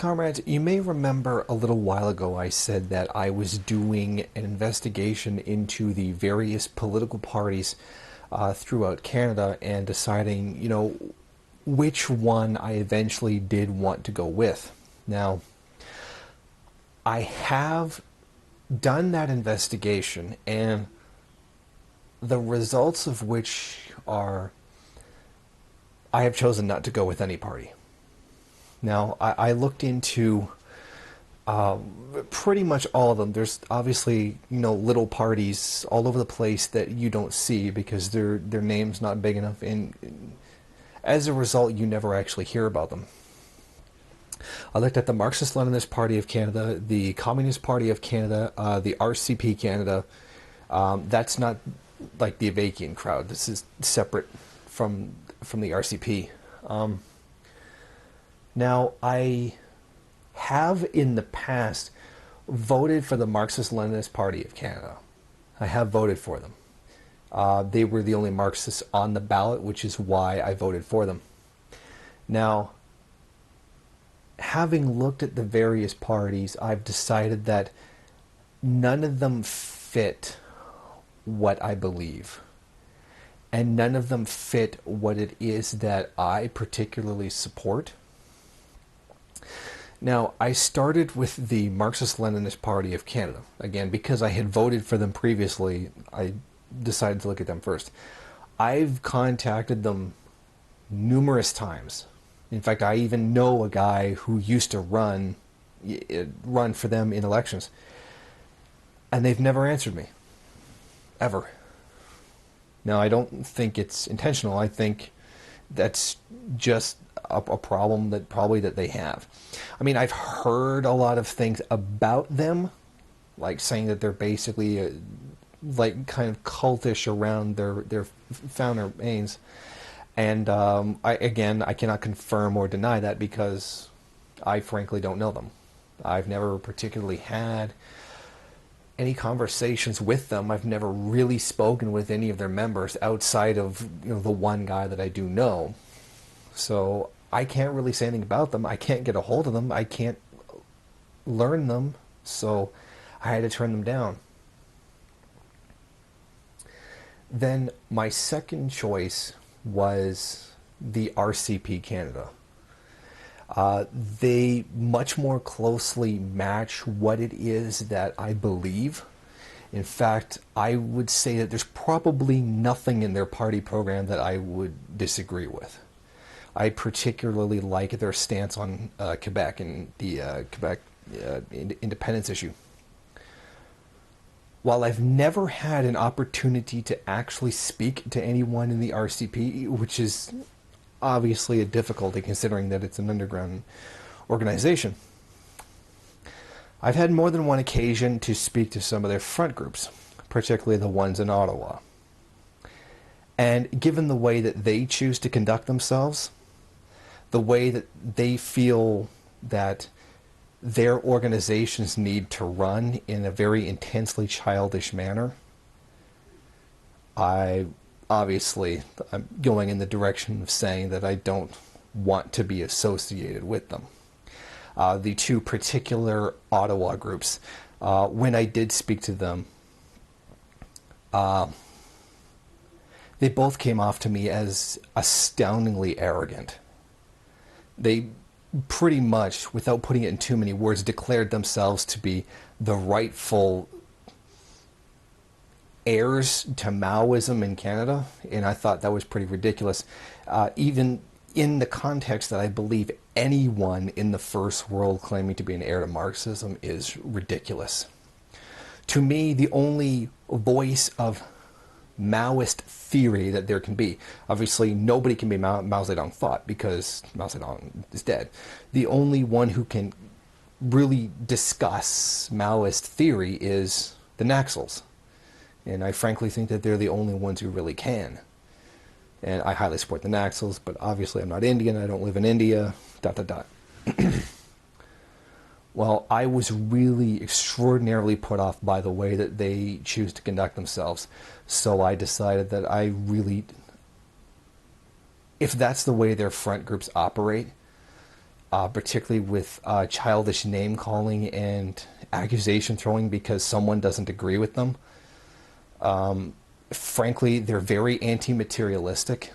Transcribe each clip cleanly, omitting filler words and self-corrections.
comrades, you may remember a little while ago I said that I was doing an investigation into the various political parties throughout Canada and deciding, which one I eventually did want to go with. Now, I have done that investigation, and the results of which are I have chosen not to go with any party. Now, I looked into pretty much all of them. There's obviously, little parties all over the place that you don't see because their name's not big enough, and as a result, you never actually hear about them. I looked at the Marxist-Leninist Party of Canada, the Communist Party of Canada, the RCP Canada. That's not like the Avakian crowd. This is separate from the RCP. Now, I have in the past voted for the Marxist-Leninist Party of Canada. I have voted for them. They were the only Marxists on the ballot, which is why I voted for them. Now, having looked at the various parties, I've decided that none of them fit what I believe. And none of them fit what it is that I particularly support. Now, I started with the Marxist-Leninist Party of Canada. Again, because I had voted for them previously, I decided to look at them first. I've contacted them numerous times. In fact, I even know a guy who used to run for them in elections. And they've never answered me. Ever. Now, I don't think it's intentional. I think that's just a problem that they have. I mean, I've heard a lot of things about them, like saying that they're basically like kind of cultish around their founder Baines. And I cannot confirm or deny that because I frankly don't know them. I've never particularly had any conversations with them. I've never really spoken with any of their members outside of the one guy that I do know. So I can't really say anything about them. I can't get a hold of them. I can't learn them. So I had to turn them down. Then my second choice was the RCP Canada. They much more closely match what it is that I believe. In fact, I would say that there's probably nothing in their party program that I would disagree with. I particularly like their stance on Quebec and the Quebec independence issue. While I've never had an opportunity to actually speak to anyone in the RCP, which is obviously a difficulty considering that it's an underground organization, I've had more than one occasion to speak to some of their front groups, particularly the ones in Ottawa. And given the way that they choose to conduct themselves, the way that they feel that their organizations need to run in a very intensely childish manner, I'm going in the direction of saying that I don't want to be associated with them. The two particular Ottawa groups, when I did speak to them, they both came off to me as astoundingly arrogant. They pretty much, without putting it in too many words, declared themselves to be the rightful heirs to Maoism in Canada, and I thought that was pretty ridiculous. Even in the context that I believe anyone in the first world claiming to be an heir to Marxism is ridiculous. To me, the only voice of Maoist theory that there can be, obviously nobody can be Mao Zedong thought because Mao Zedong is dead. The only one who can really discuss Maoist theory is the Naxals. And I frankly think that they're the only ones who really can. And I highly support the Naxals, but obviously I'm not Indian, I don't live in India, ... Well, I was really extraordinarily put off by the way that they choose to conduct themselves. So I decided that if that's the way their front groups operate, particularly with childish name calling and accusation throwing because someone doesn't agree with them. Frankly, they're very anti-materialistic.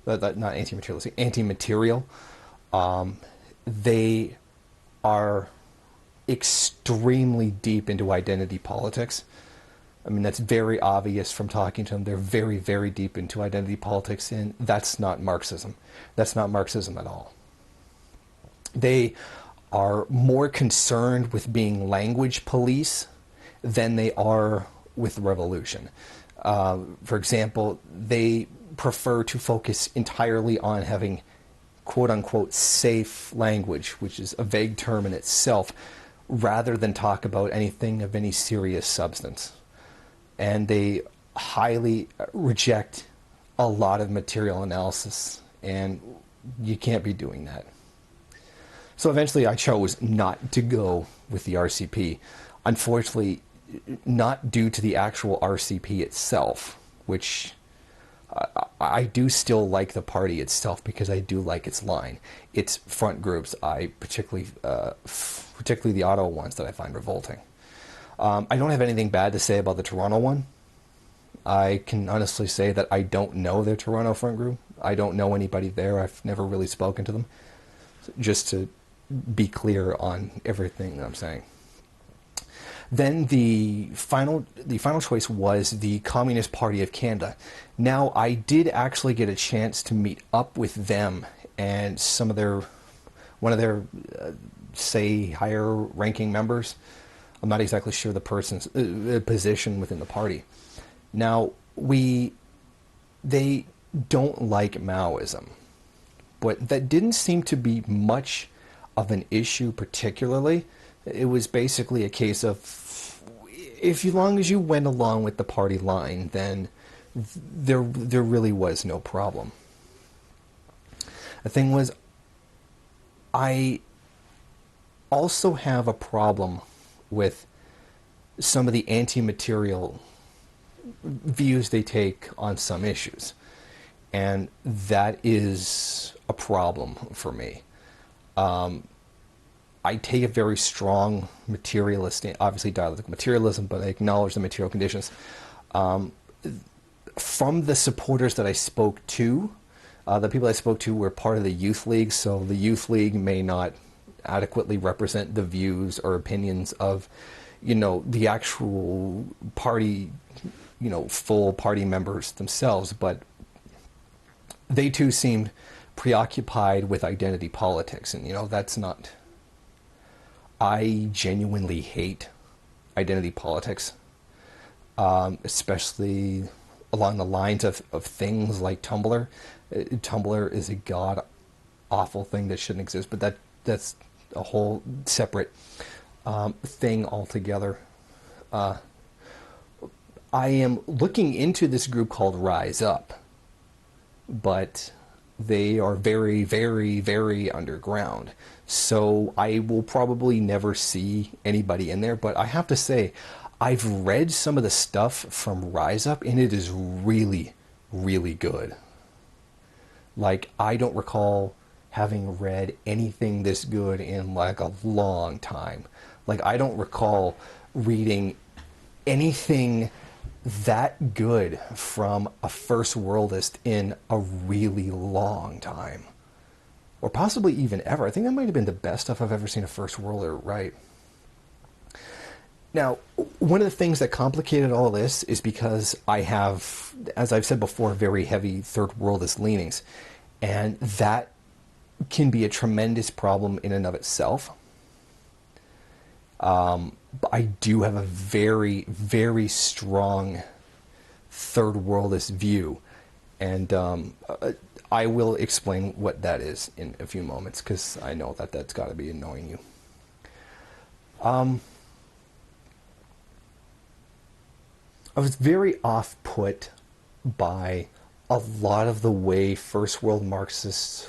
Not anti-materialistic, anti-material. They are extremely deep into identity politics. I mean, that's very obvious from talking to them. They're very, very deep into identity politics, and that's not Marxism. That's not Marxism at all. They are more concerned with being language police than they are with revolution. For example, they prefer to focus entirely on having quote-unquote safe language, which is a vague term in itself, rather than talk about anything of any serious substance. And they highly reject a lot of material analysis, and you can't be doing that. So eventually I chose not to go with the RCP. Unfortunately, not due to the actual RCP itself, which I do still like the party itself because I do like its line. Its front groups, I particularly the Ottawa ones that I find revolting. I don't have anything bad to say about the Toronto one. I can honestly say that I don't know their Toronto front group. I don't know anybody there. I've never really spoken to them. Just to be clear on everything that I'm saying. Then the final choice was the Communist Party of Canada. Now, I did actually get a chance to meet up with them and one of their, say, higher ranking members. I'm not exactly sure the person's position within the party. Now, they don't like Maoism, but that didn't seem to be much of an issue particularly. It was basically a case of, as long as you went along with the party line, then there really was no problem. The thing was, I also have a problem with some of the anti-material views they take on some issues. And that is a problem for me. I take a very strong materialist, obviously dialectical materialism, but I acknowledge the material conditions. From the supporters that I spoke to, the people I spoke to were part of the Youth League, so the Youth League may not adequately represent the views or opinions of, the actual party, full party members themselves, but they too seemed preoccupied with identity politics, and that's not... I genuinely hate identity politics, especially along the lines of things like Tumblr. Tumblr is a god-awful thing that shouldn't exist, but that's a whole separate thing altogether. I am looking into this group called Rise Up, but they are very, very, very underground. So I will probably never see anybody in there. But I have to say, I've read some of the stuff from Rise Up, and it is really, really good. Like, I don't recall having read anything this good in like a long time. Like, I don't recall reading anything that good from a first worldist in a really long time, or possibly even ever. I think that might have been the best stuff I've ever seen a first worlder write. Now, one of the things that complicated all this is because I have, as I've said before, very heavy third worldist leanings, and that can be a tremendous problem in and of itself. But I do have a very, very strong third worldist view, and I will explain what that is in a few moments, because I know that that's got to be annoying you. I was very off-put by a lot of the way first world Marxists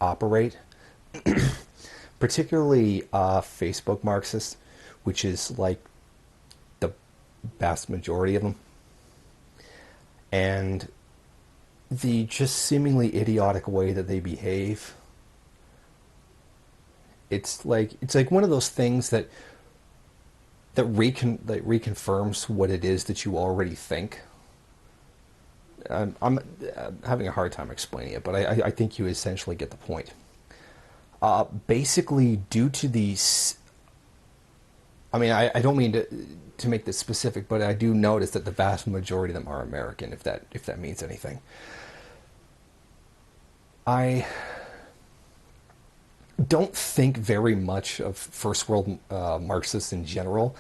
operate, particularly Facebook Marxists, which is like the vast majority of them, and the just seemingly idiotic way that they behave It's like one of those things that reconfirms what it is that you already think. I'm having a hard time explaining it, but I think you essentially get the point. Basically, due to these, I mean, I don't mean to make this specific, but I do notice that the vast majority of them are American, if that means anything. I don't think very much of first world Marxists in general.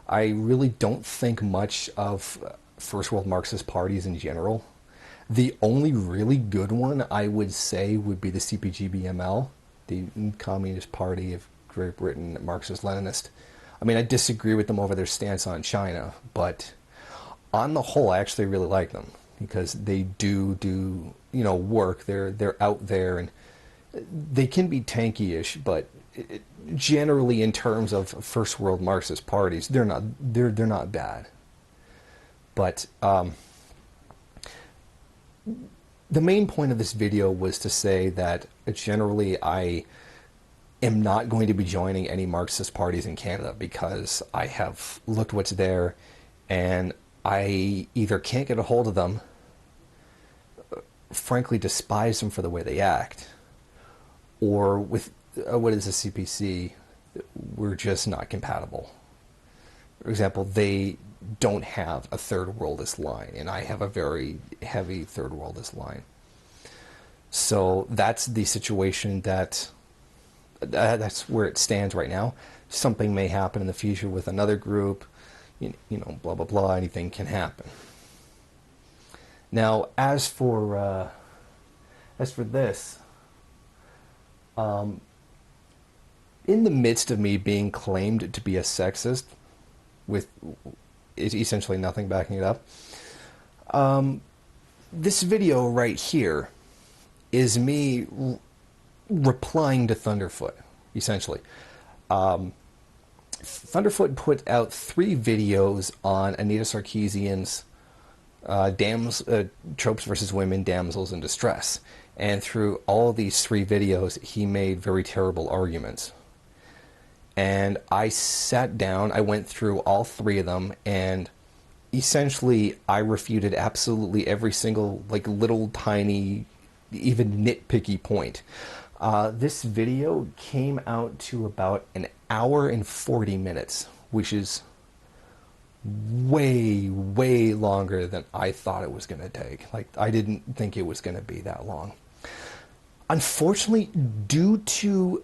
I really don't think much of first world Marxist parties in general. The only really good one I would say would be the CPG-BML, the Communist Party of Great Britain, Marxist-Leninist. I mean, I disagree with them over their stance on China, but on the whole, I actually really like them because they do work. They're out there, and they can be tanky-ish, but generally, in terms of first world Marxist parties, they're not bad. But the main point of this video was to say that generally I am not going to be joining any Marxist parties in Canada because I have looked what's there, and I either can't get a hold of them, frankly despise them for the way they act, or with what is a CPC, we're just not compatible. For example, they don't have a third worldist line, and I have a very heavy third worldist line. So that's the situation that's where it stands right now. Something may happen in the future with another group, blah blah blah. Anything can happen. Now, as for this, in the midst of me being claimed to be a sexist, with essentially nothing backing it up, this video right here is me replying to Thunderfoot, essentially. Thunderfoot put out 3 videos on Anita Sarkeesian's tropes versus women, damsels in distress. And through all these 3 videos, he made very terrible arguments. And I sat down, I went through all 3 of them, and essentially I refuted absolutely every single, little tiny, even nitpicky point. This video came out to about an hour and 40 minutes, which is way, way longer than I thought it was going to take. I didn't think it was going to be that long. Unfortunately, due to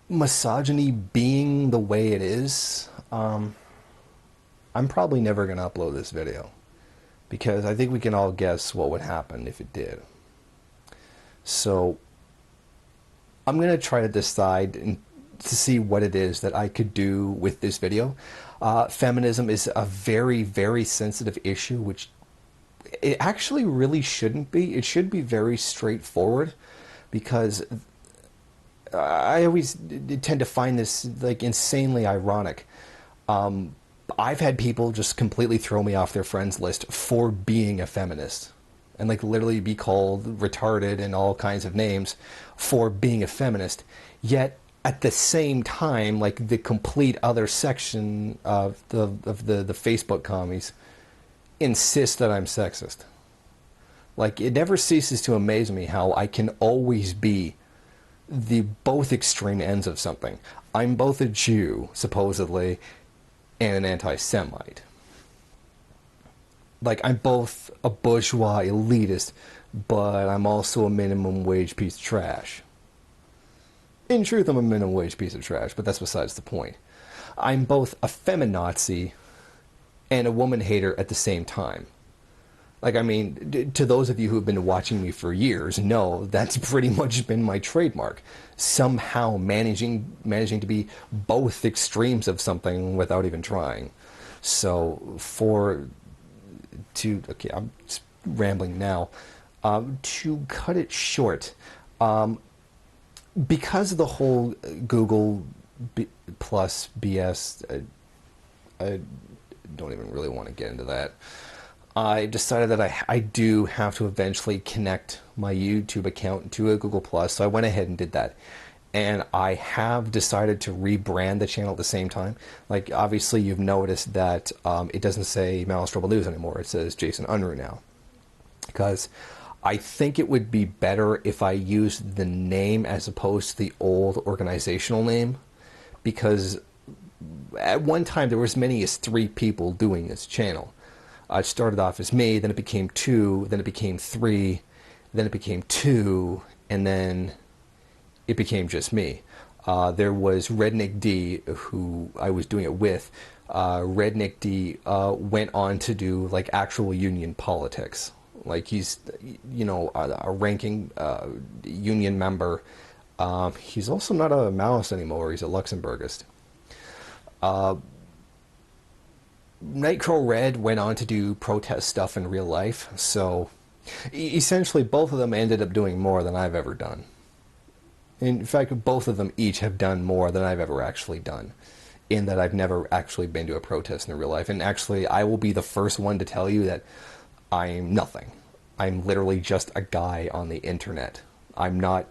misogyny being the way it is, I'm probably never going to upload this video, because I think we can all guess what would happen if it did. So I'm going to try to decide to see what it is that I could do with this video. Feminism is a very, very sensitive issue, which it actually really shouldn't be. It should be very straightforward, because I always tend to find this insanely ironic. I've had people just completely throw me off their friends list for being a feminist, and literally be called retarded and all kinds of names for being a feminist. Yet at the same time, the complete other section of the Facebook commies insist that I'm sexist. It never ceases to amaze me how I can always be the both extreme ends of something. I'm both a Jew, supposedly, and an anti-Semite. I'm both a bourgeois elitist, but I'm also a minimum wage piece of trash. In truth, I'm a minimum wage piece of trash, but that's besides the point. I'm both a feminazi and a woman hater at the same time. To those of you who have been watching me for years, know that's pretty much been my trademark. Somehow managing to be both extremes of something without even trying. So okay, I'm just rambling now. To cut it short, because of the whole Google plus BS, I don't even really want to get into that. I decided that I do have to eventually connect my YouTube account to a Google Plus, so I went ahead and did that. and I have decided to rebrand the channel at the same time. Like, obviously, you've noticed that it doesn't say Maoist Rebel News anymore. It says Jason Unruh now. Because I think it would be better if I used the name as opposed to the old organizational name. Because at one time, there were as many as 3 people doing this channel. It started off as me, then it became 2, then it became 3, then it became 2, and then it became just me. There was Redneck D, who I was doing it with. Redneck D went on to do like actual union politics. Like, he's, you know, a ranking union member. He's also not a Maoist anymore. He's a Luxembourgist. Nightcrow Red went on to do protest stuff in real life. So essentially, both of them ended up doing more than I've ever done. In fact, both of them each have done more than I've ever actually done, in that I've never actually been to a protest in real life. And actually, I will be the first one to tell you that I'm nothing. I'm literally just a guy on the internet. I'm not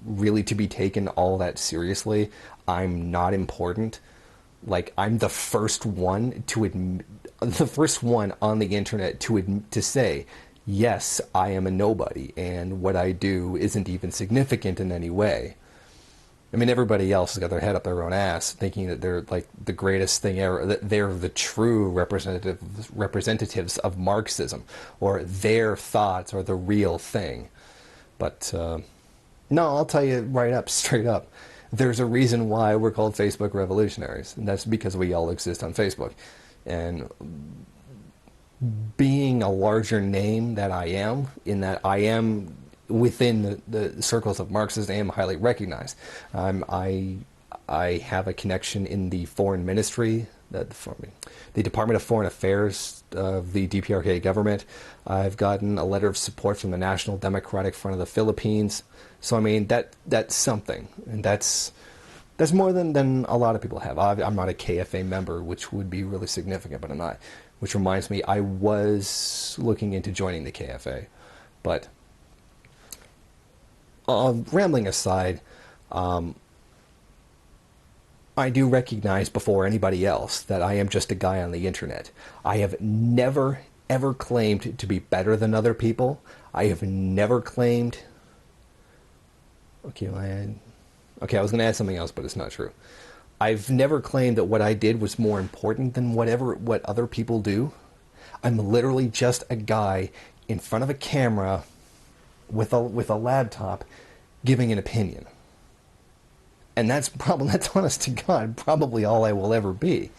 really to be taken all that seriously. I'm not important. Like, I'm the first one the first one on the internet to say, yes, I am a nobody, and what I do isn't even significant in any way. I mean, everybody else has got their head up their own ass, thinking that they're like the greatest thing ever, that they're the true representatives of Marxism, or their thoughts are the real thing. But no, I'll tell you right up, straight up, there's a reason why we're called Facebook revolutionaries, and that's because we all exist on Facebook. And being a larger name that I am, in that I am within the circles of Marxists, I am highly recognized. I have a connection in the foreign ministry, the Department of Foreign Affairs of the DPRK government. I've gotten a letter of support from the National Democratic Front of the Philippines. So, I mean, that's something, and that's more than a lot of people have. I'm not a KFA member, which would be really significant, but I'm not. Which reminds me, I was looking into joining the KFA, but rambling aside, I do recognize before anybody else that I am just a guy on the internet. I have never, ever claimed to be better than other people. I have never claimed... Okay, I was going to add something else, but it's not true. I've never claimed that what I did was more important than what other people do. I'm literally just a guy in front of a camera with a laptop giving an opinion. And that's honest to God, probably all I will ever be.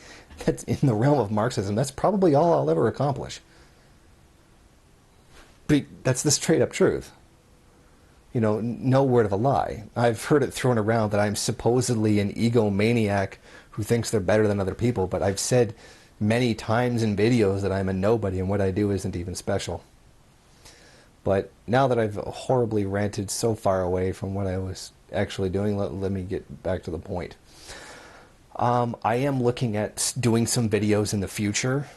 That's in the realm of Marxism. That's probably all I'll ever accomplish. But that's the straight up truth. You know, no word of a lie. I've heard it thrown around that I'm supposedly an egomaniac who thinks they're better than other people, but I've said many times in videos that I'm a nobody and what I do isn't even special. But now that I've horribly ranted so far away from what I was actually doing, let me get back to the point. I am looking at doing some videos in the future.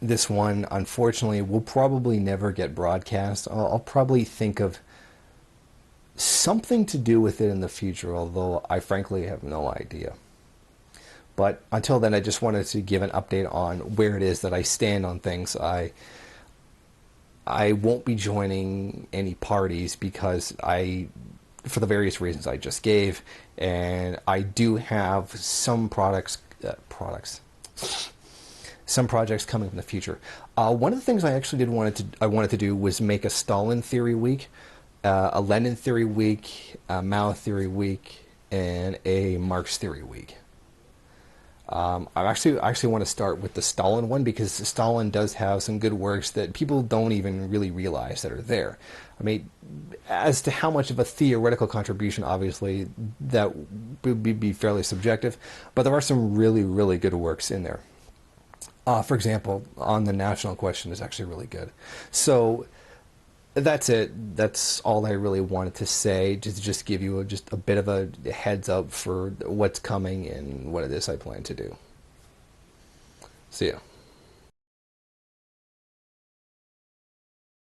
This one, unfortunately, will probably never get broadcast. I'll probably think of something to do with it in the future, although I frankly have no idea. But until then, I just wanted to give an update on where it is that I stand on things. I won't be joining any parties because for the various reasons I just gave, and I do have some some projects coming in the future. One of the things I actually wanted to do was make a Stalin theory week, a Lenin theory week, a Mao theory week, and a Marx theory week. I actually want to start with the Stalin one because Stalin does have some good works that people don't even really realize that are there. I mean, as to how much of a theoretical contribution, obviously, that would be fairly subjective, but there are some really, really good works in there. For example, on the national question is actually really good. So that's it. That's all I really wanted to say, just give you just a bit of a heads up for what's coming and what it is I plan to do. See ya.